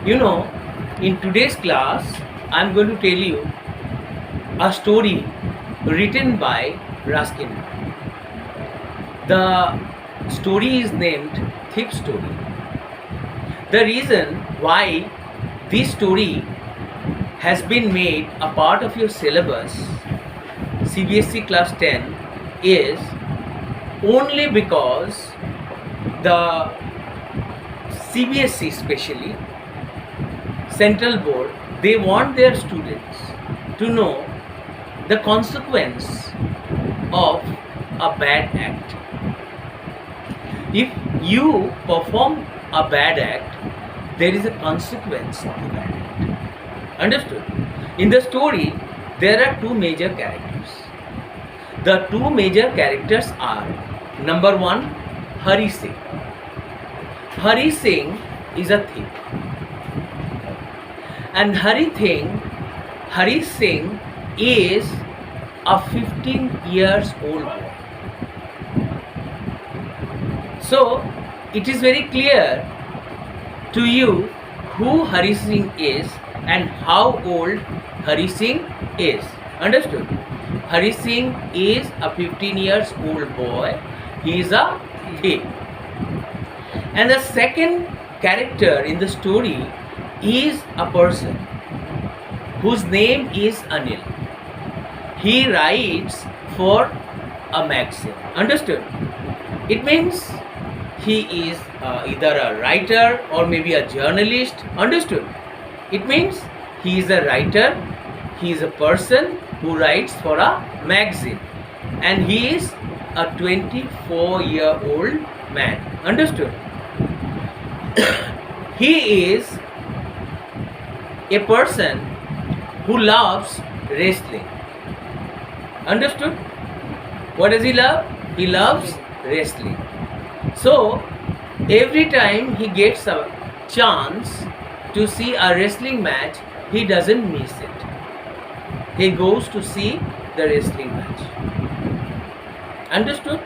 You know, in today's class, I'm going to tell you a story written by Ruskin. The story is named Thief Story. The reason why this story has been made a part of your syllabus, CBSE class 10, is only because the CBSE, especially Central Board, they want their students to know the consequence of a bad act. If you perform a bad act, there is a consequence to that act. Understood? In the story, there are two major characters. The two major characters are, number one, Hari Singh. Hari Singh is a thief. And Hari Singh is a 15 years old boy. So, it is very clear to you who Hari Singh is and how old Hari Singh is. Understood? Hari Singh is a 15 years old boy. He is a thief. And the second character in the story is a person whose name is Anil. He writes for a magazine. Understood? It means he is either a writer or maybe a journalist. Understood? It means he is a writer, he is a person who writes for a magazine, and he is a 24-year-old man. Understood? He is a person who loves wrestling. Understood? What does he love? He loves wrestling. So, every time he gets a chance to see a wrestling match, he doesn't miss it. He goes to see the wrestling match. Understood?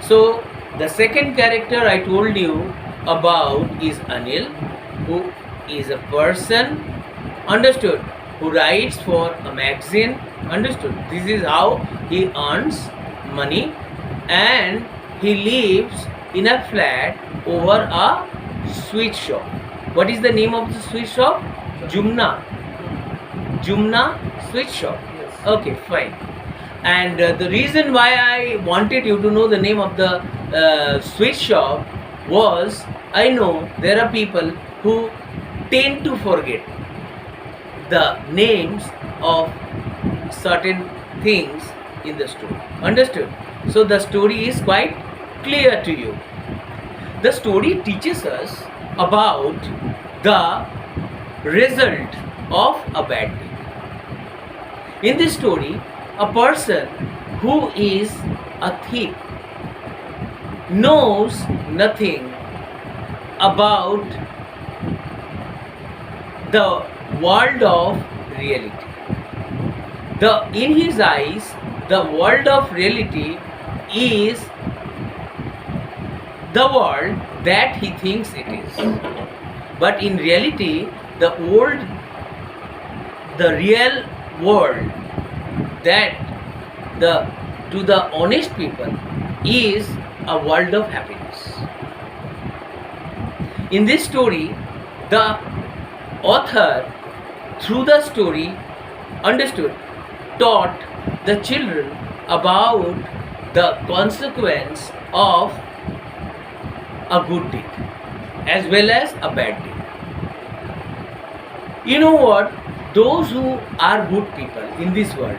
So, the second character I told you about is Anil, who is a person, understood, who writes for a magazine. Understood? This is how he earns money, and he lives in a flat over a sweet shop. What is the name of the sweet shop? Jumna sweet shop. Yes. Okay, fine. And the reason why I wanted you to know the name of the sweet shop was, I know there are people who tend to forget the names of certain things in the story. Understood? So the story is quite clear to you. The story teaches us about the result of a bad deed. In this story, a person who is a thief knows nothing about the world of reality. In his eyes, the world of reality is the world that he thinks it is. But in reality, the real world that to the honest people is a world of happiness. In this story, the author, through the story, taught the children about the consequence of a good deed as well as a bad deed. You know what? Those who are good people in this world,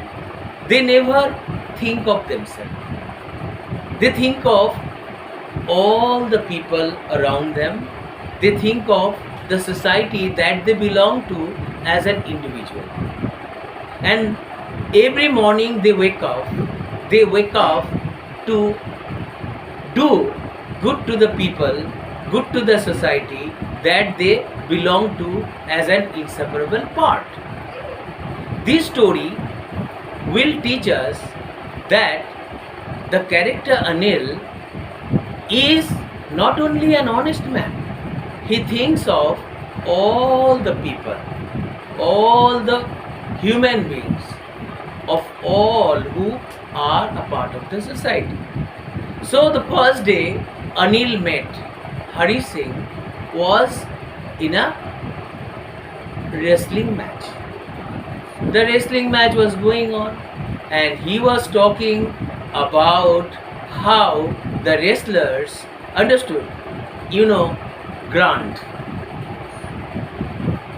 they never think of themselves. They think of all the people around them. They think of the society that they belong to as an individual. And every morning they wake up to do good to the people, good to the society that they belong to as an inseparable part. This story will teach us that the character Anil is not only an honest man, he thinks of all the people, all the human beings, of all who are a part of the society. So the first day Anil met Hari Singh was in a wrestling match. The wrestling match was going on, and he was talking about how the wrestlers understood, grunt,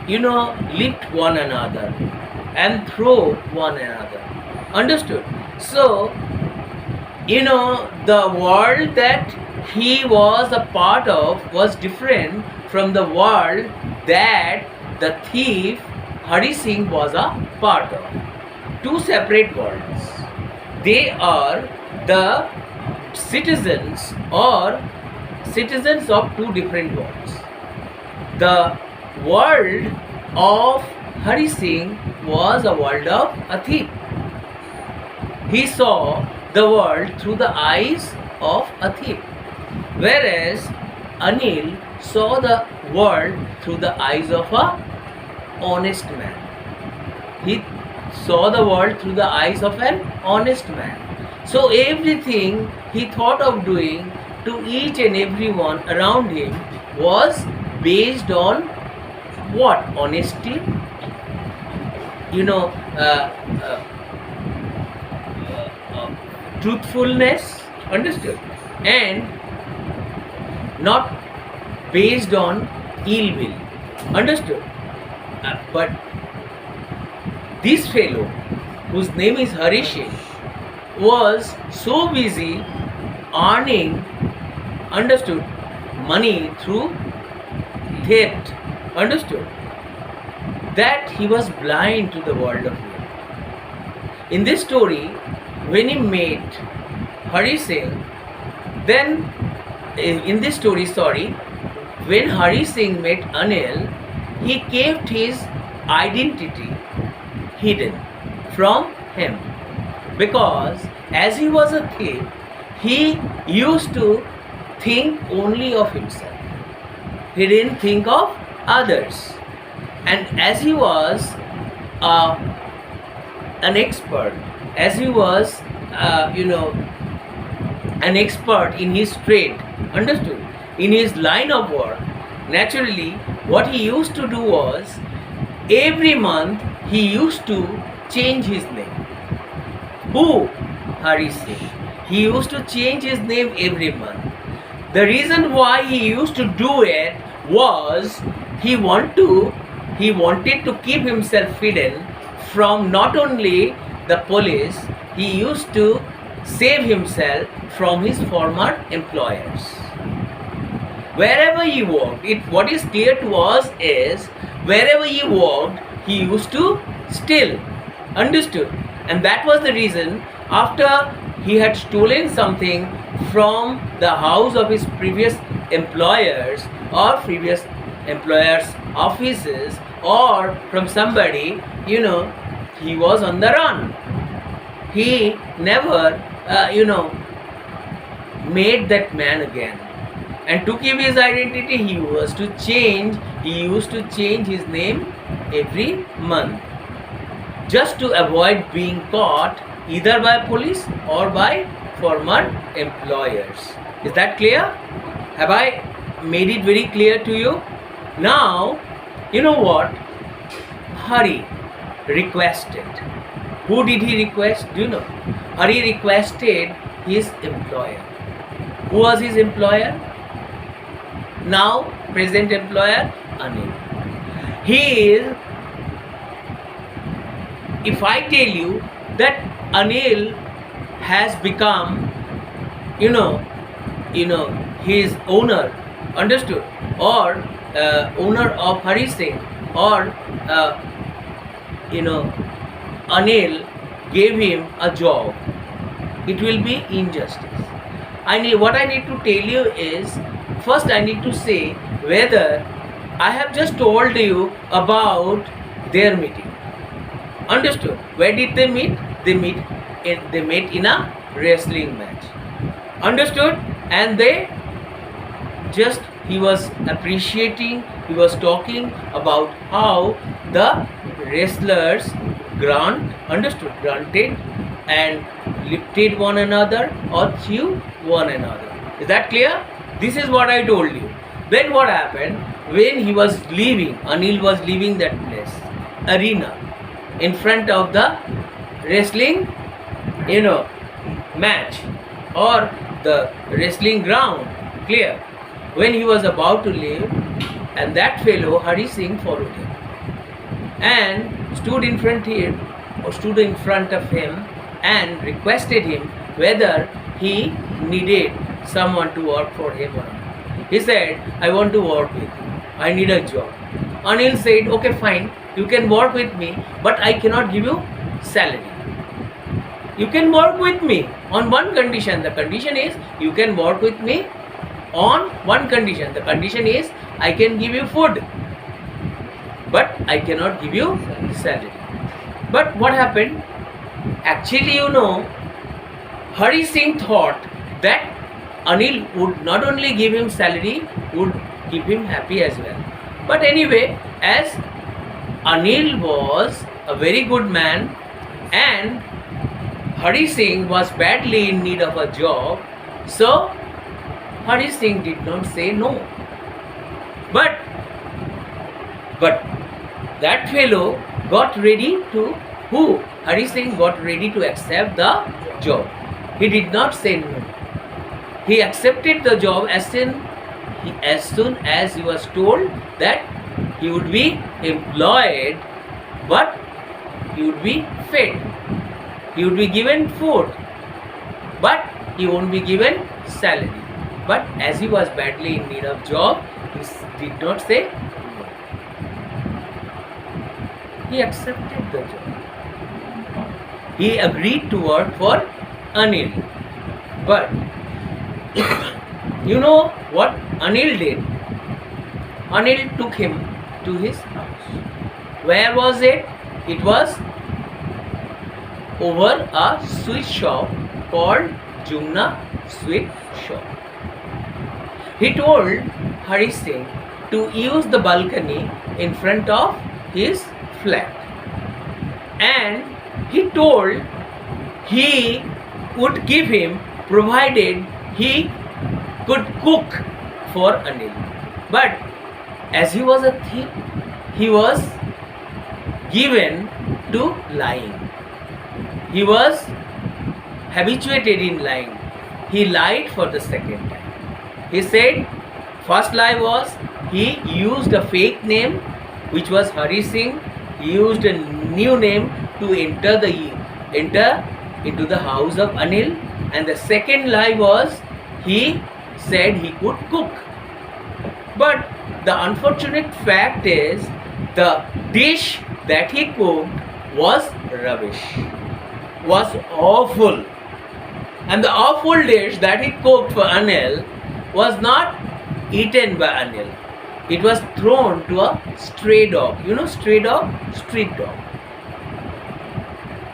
lift one another and throw one another. Understood? So, the world that he was a part of was different from the world that the thief Hari Singh was a part of. Two separate worlds. They are the citizens of two different worlds. The world of Hari Singh was a world of a thief. He saw the world through the eyes of a thief, whereas Anil saw the world through the eyes of a honest man. He saw the world through the eyes of an honest man. So everything he thought of doing to each and everyone around him was based on what? Honesty, truthfulness, understood, and not based on ill will, understood. But this fellow, whose name is Hari Singh, was so busy earning, understood, money through theft, understood, that he was blind to the world of men. In this story, when he met Hari Singh, then in this story, when Hari Singh met Anil, he kept his identity hidden from him, because as he was a thief, he used to think only of himself. He didn't think of others. And as he was an expert, as he was, an expert in his trade, understood, in his line of work, naturally, what he used to do was, every month he used to change his name. Who? Hari Singh. He used to change his name every month. The reason why he used to do it was he wanted to keep himself hidden from not only the police, he used to save himself from his former employers. Wherever he worked, what is clear to us is, wherever he worked, he used to steal. Understood? And that was the reason, after he had stolen something from the house of his previous employers or previous employers' offices, or from somebody, he was on the run. He never, made that man again. And to keep his identity, he used to change his name every month, just to avoid being caught either by police or by former employers. Is that clear? Have I made it very clear to you? Now, you know what? Hari requested. Who did he request? Do you know? Hari requested his employer. Who was his employer? Now, present employer, Anil. He is, if I tell you that Anil has become, his owner, understood, or owner of Hari Singh, or Anil gave him a job, it will be injustice. What I need to tell you is, first I need to say whether I have just told you about their meeting. Understood? Where did they meet? They met in a wrestling match. Understood? And he was appreciating he was talking about how the wrestlers granted and lifted one another or threw one another. Is that clear? This is what I told you. Then what happened when he was leaving, Anil was leaving that place, arena, in front of the wrestling, match or the wrestling ground. Clear? When he was about to leave, and that fellow Hari Singh followed him and stood in front of him and requested him whether he needed someone to work for him or not. He said, I want to work with you. I need a job. Anil said, okay, fine, you can work with me, but I cannot give you salary. You can work with me on one condition. The condition is you can work with me on one condition. The condition is I can give you food, but I cannot give you salary. But what happened? Actually, Hari Singh thought that Anil would not only give him salary, would keep him happy as well. But anyway, as Anil was a very good man and Hari Singh was badly in need of a job, so Hari Singh did not say no. But that fellow got ready to, Hari Singh got ready to accept the job. He did not say no. He accepted the job as soon as he was told that he would be employed, but he would be fed. He would be given food, but he won't be given salary. But as he was badly in need of job, he did not say no. He accepted the job. He agreed to work for Anil. But you know what Anil did? Anil took him to his house. Where was it? It was over a sweet shop called Jumna Sweet Shop. He told Hari Singh to use the balcony in front of his flat, and he told he would give him provided he could cook for Anil. But as he was a thief, he was given to lying. He was habituated in lying. He lied for the second time. He said, first lie was he used a fake name, which was Hari Singh. He used a new name to enter into the house of Anil. And the second lie was he said he could cook. But the unfortunate fact is the dish that he cooked was rubbish, was awful. And the awful dish that he cooked for Anil was not eaten by Anil. It was thrown to a stray dog. You know stray dog? Street dog.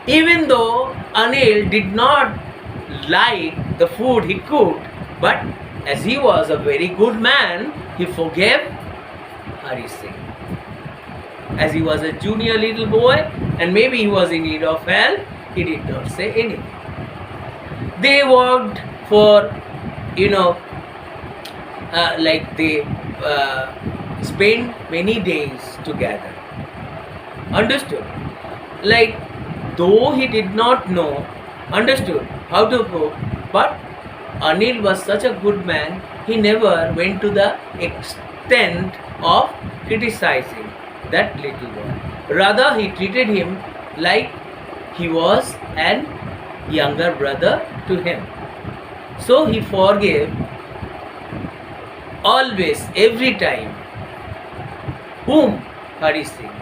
Even though Anil did not like the food he cooked, but as he was a very good man, he forgave Hari Singh. As he was a junior little boy and maybe he was in need of help, he did not say anything. They worked for, they spent many days together. Understood? Like, though he did not know, understood how to cook, but Anil was such a good man, he never went to the extent of criticizing that little boy. Rather, he treated him like he was an younger brother to him. So he forgave always, every time. Whom? Hari Singh.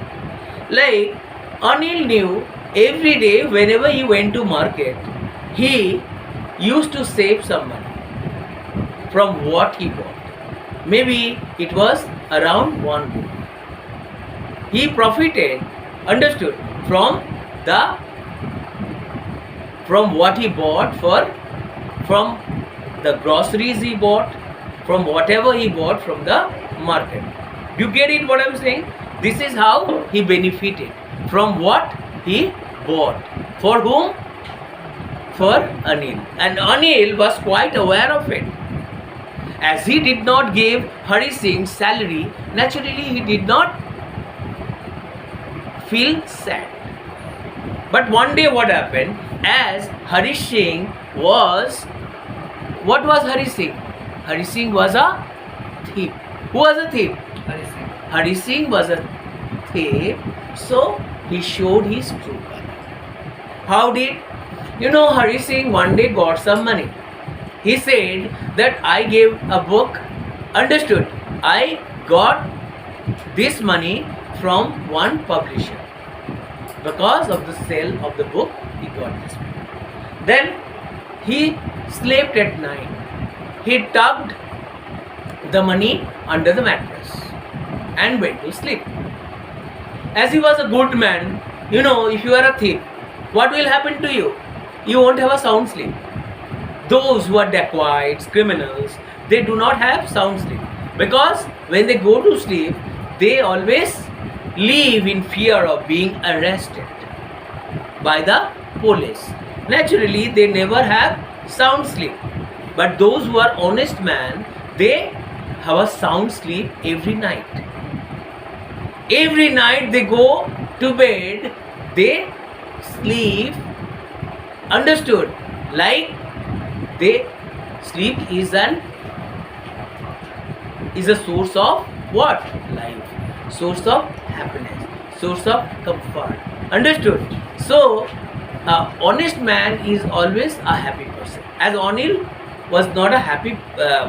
Like, Anil knew every day whenever he went to market, he used to save some money from what he bought. Maybe it was around 1 rupee. He profited, understood, from what he bought, from the groceries he bought, from whatever he bought from the market. Do you get it what I'm saying? This is how he benefited from what he bought. For whom? For Anil. And Anil was quite aware of it. As he did not give Hari Singh salary, naturally he did not feel sad. But one day what happened? As Hari Singh was, what was Hari Singh? Hari Singh was a thief. Who was a thief? Hari Singh was a thief, so he showed his true color. How did? Hari Singh one day got some money. He said that I gave a book, understood, I got this money from one publisher. Because of the sale of the book, he got this money. Then he slept at night. He tucked the money under the mattress and went to sleep. As he was a good man, if you are a thief, what will happen to you? You won't have a sound sleep. Those who are dacoits, criminals, they do not have sound sleep. Because when they go to sleep, they always live in fear of being arrested by the police. Naturally, they never have sound sleep. But those who are honest men, they have a sound sleep every night. Every night they go to bed, they sleep, understood, like they sleep is a source of what? Life, source of happiness, source of comfort, understood. So honest man is always a happy person. As Anil was not a happy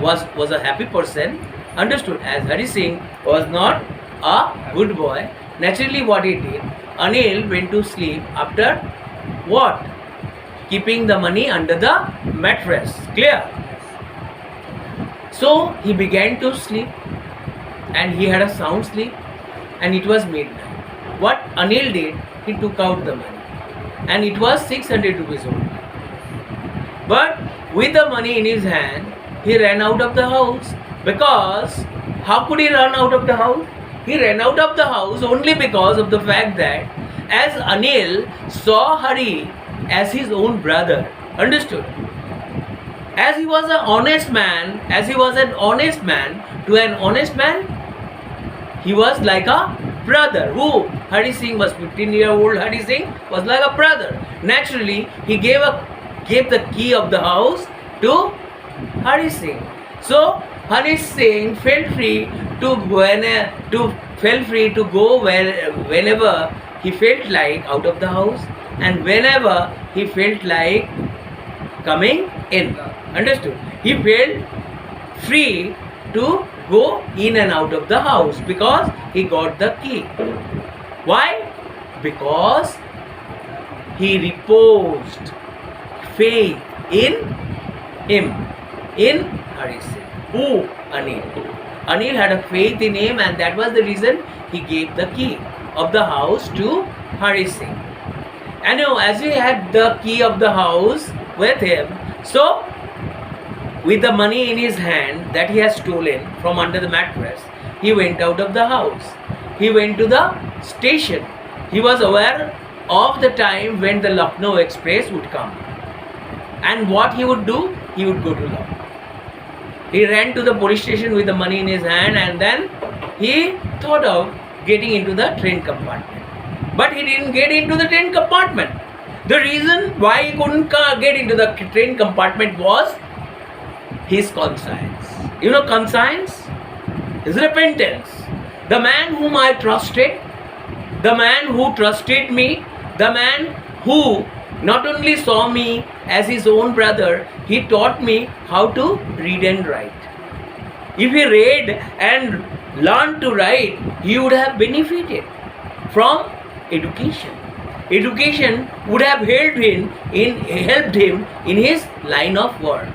was a happy person, understood, as Hari Singh was not a good boy, naturally what he did, Anil went to sleep after what? Keeping the money under the mattress. Clear? So he began to sleep and he had a sound sleep and it was midnight. What Anil did, he took out the money and it was 600 rupees only. But with the money in his hand, he ran out of the house. Because how could he run out of the house? He ran out of the house only because of the fact that as Anil saw Hari as his own brother, understood? As he was an honest man, to an honest man, he was like a brother. Who? Hari Singh was 15-year-old. Hari Singh was like a brother. Naturally, he gave the key of the house to Hari Singh. So Hari Singh felt free to go whenever he felt like out of the house and whenever he felt like coming in. Understood? He felt free to go in and out of the house because he got the key. Why? Because he reposed faith in him, in Hari Singh. Who? Anil. Anil had a faith in him and that was the reason he gave the key of the house to Hari Singh. And as he had the key of the house with him, so with the money in his hand that he has stolen from under the mattress, he went out of the house. He went to the station. He was aware of the time when the Lucknow Express would come. And what he would do? He would go to Lucknow. He ran to the police station with the money in his hand and then he thought of getting into the train compartment. But he didn't get into the train compartment. The reason why he couldn't get into the train compartment was his conscience. Conscience is repentance. The man whom I trusted, the man who trusted me, the man who not only saw me as his own brother, he taught me how to read and write. If he read and learned to write, he would have benefited from education. Education would have helped him in his line of work.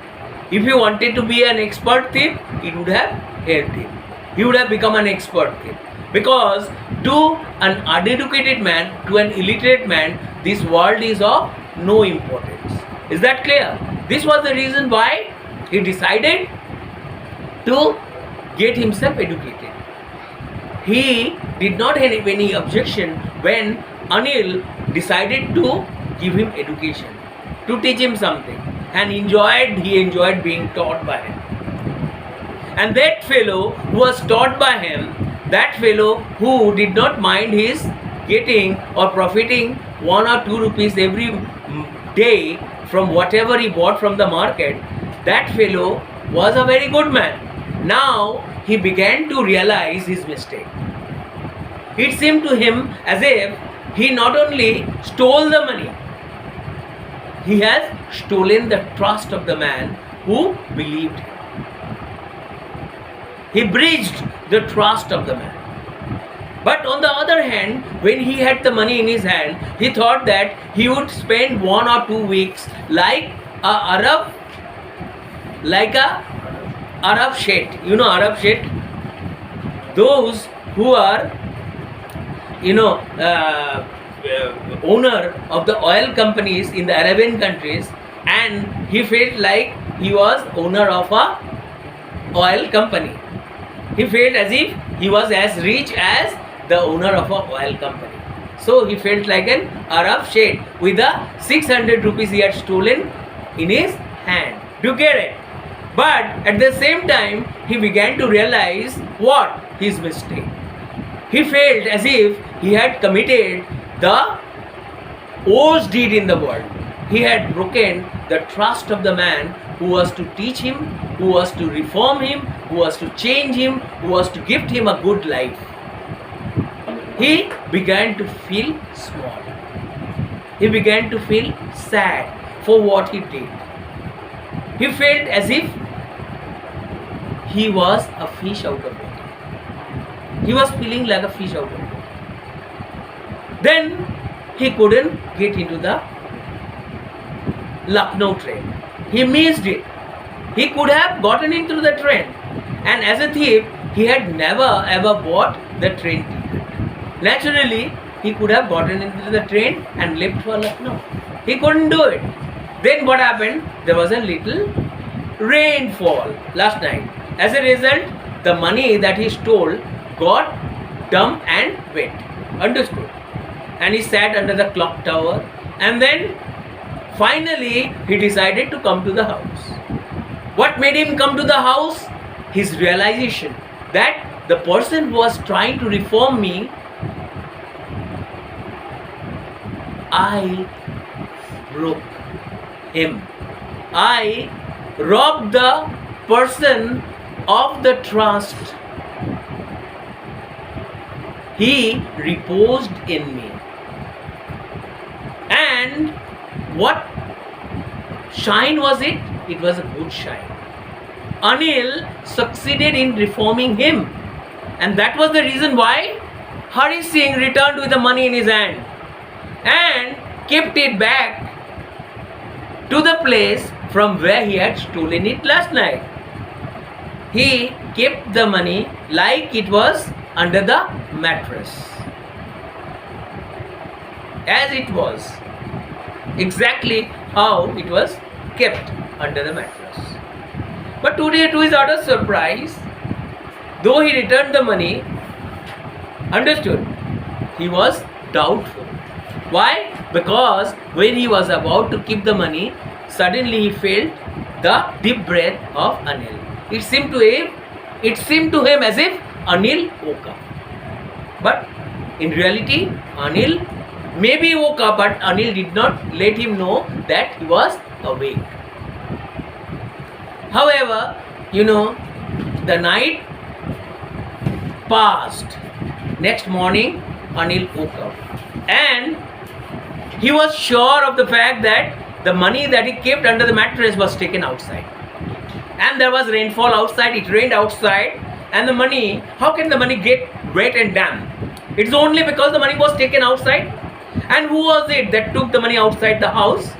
If he wanted to be an expert thief, it would have helped him. He would have become an expert thief. Because to an uneducated man, to an illiterate man, this world is of no importance. Is that clear? This was the reason why he decided to get himself educated. he did not have any objection when Anil decided to give him education, to teach him something, and he enjoyed being taught by him. And that fellow who was taught by him, that fellow who did not mind his getting or profiting 1 or 2 rupees every day from whatever he bought from the market, that fellow was a very good man. Now he began to realize his mistake. It seemed to him as if he not only stole the money, he has stolen the trust of the man who believed him. He breached the trust of the man. But on the other hand, when he had the money in his hand, he thought that he would spend 1 or 2 weeks like a Arab Sheikh. You know Arab Sheikh? Those who are, owner of the oil companies in the Arabian countries, and he felt like he was owner of a oil company. He felt as if he was as rich as the owner of a oil company. So he felt like an Arab Sheikh with the 600 rupees he had stolen in his hand. Do you get it? But at the same time, he began to realize what? His mistake. He felt as if he had committed the worst deed in the world. He had broken the trust of the man who was to teach him, who was to reform him, who was to change him, who was to gift him a good life. He began to feel small. He began to feel sad for what he did. He felt as if he was a fish out of water. He was feeling like a fish out of water. Then he couldn't get into the Lucknow train. He missed it. He could have gotten into the train, and as a thief, he had never ever bought the train ticket. Naturally, he could have gotten into the train and left for Lucknow. He couldn't do it. Then what happened? There was a little rainfall last night. As a result, the money that he stole got damp and wet. Understood? And he sat under the clock tower, and then finally he decided to come to the house. What made him come to the house? His realization that the person who was trying to reform me, I broke him. I robbed the person of the trust he reposed in me. And what shine was it? It was a good shine. Anil succeeded in reforming him, and that was the reason why Hari Singh returned with the money in his hand and kept it back to the place from where he had stolen it last night. He kept the money like it was under the mattress, as it was, exactly how it was kept under the mattress. But today, to his utter surprise, though he returned the money, understood, he was doubtful. Why? Because when he was about to keep the money, suddenly he felt the deep breath of Anil. It seemed to him as if Anil woke up. But in reality, Anil maybe woke up, but Anil did not let him know that he was awake. However, the night passed. Next morning, Anil woke up, and he was sure of the fact that the money that he kept under the mattress was taken outside. And there was rainfall outside, it rained outside, and the money, how can the money get wet and damp? It's only because the money was taken outside. And who was it that took the money outside the house?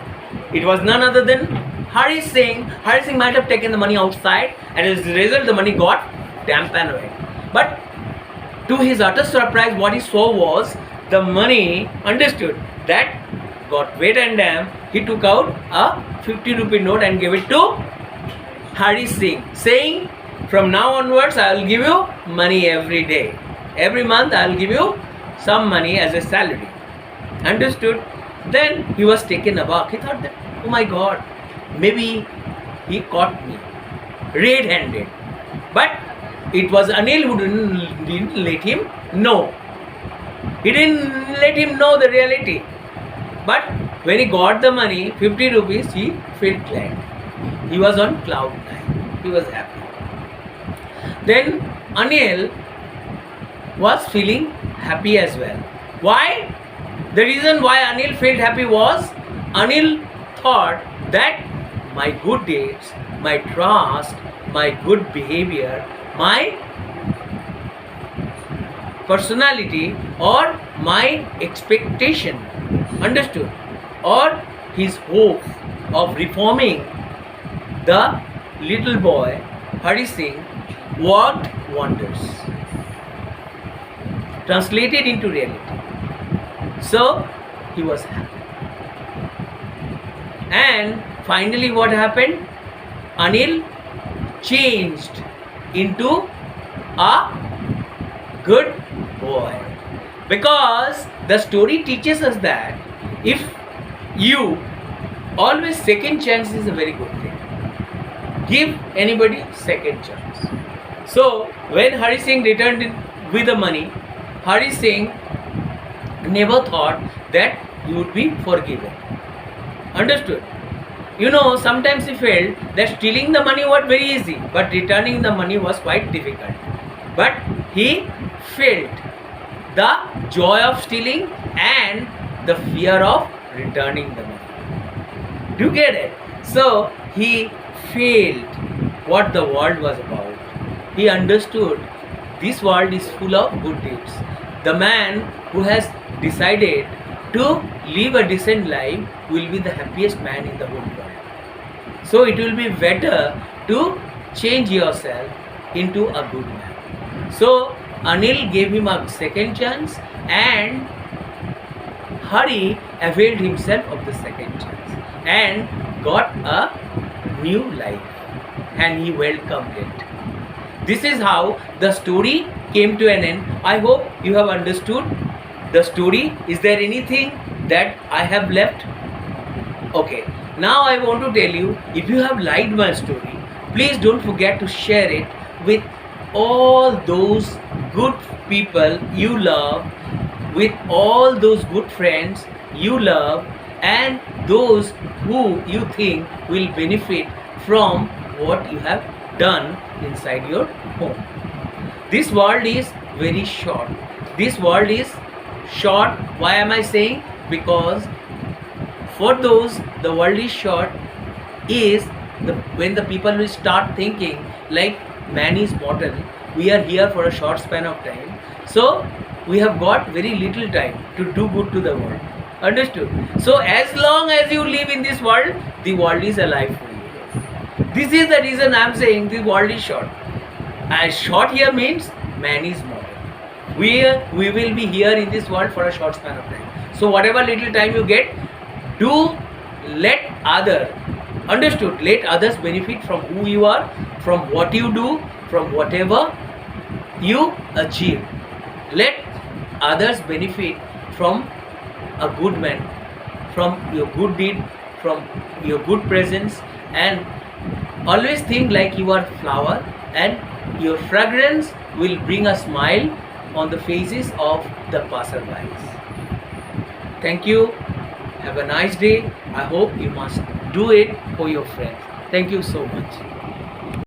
It was none other than Hari Singh. Hari Singh might have taken the money outside, and as a result the money got damp and wet. But to his utter surprise, what he saw was the money, understood, that got wet and damp. He took out a 50 rupee note and gave it to Hari Singh, saying, from now onwards I will give you money every day. Every month I'll give you some money as a salary. Understood? Then he was taken aback. He thought that, oh my God, maybe he caught me red-handed. But it was Anil who didn't let him know. He didn't let him know the reality. But when he got the money, 50 rupees, he felt glad. He was on cloud nine. He was happy. Then Anil was feeling happy as well. Why? The reason why Anil felt happy was Anil thought that my good deeds, my trust, my good behavior, my personality or my expectation, understood, or his hope of reforming the little boy Hari Singh worked wonders. Translated into reality. So he was happy. And finally what happened? Anil changed into a good boy. Because the story teaches us that if you always second chance is a very good thing. Give anybody second chance. So when Hari Singh returned with the money, Hari Singh never thought that he would be forgiven. Understood? You know, sometimes he felt that stealing the money was very easy, but returning the money was quite difficult. But he felt the joy of stealing and the fear of returning the money. Do you get it? So he felt what the world was about. He understood this world is full of good deeds. The man who has decided to live a decent life will be the happiest man in the whole world. So it will be better to change yourself into a good man. So Anil gave him a second chance and Hari availed himself of the second chance and got a new life and he welcomed it. This is how the story came to an end. I hope you have understood the story. Is there anything that I have left? Okay. Now I want to tell you, if you have liked my story, please don't forget to share it with all those good people you love, with all those good friends you love, and those who you think will benefit from what you have done inside your home. This world is very short. This world is short. Why am I saying? Because for those the world is short is when the people will start thinking like man is mortal, we are here for a short span of time, so we have got very little time to do good to the world. Understood? So as long as you live in this world, the world is alive for you. This is the reason I am saying the world is short. As short here means man is mortal. We will be here in this world for a short span of time. So whatever little time you get, do let understood, let others benefit from who you are, from what you do, from whatever you achieve. Let others benefit from a good man, from your good deed, from your good presence, and always think like you are flower and your fragrance will bring a smile on the faces of the passersby. Thank you. Have a nice day. I hope you must do it for your friends. Thank you so much.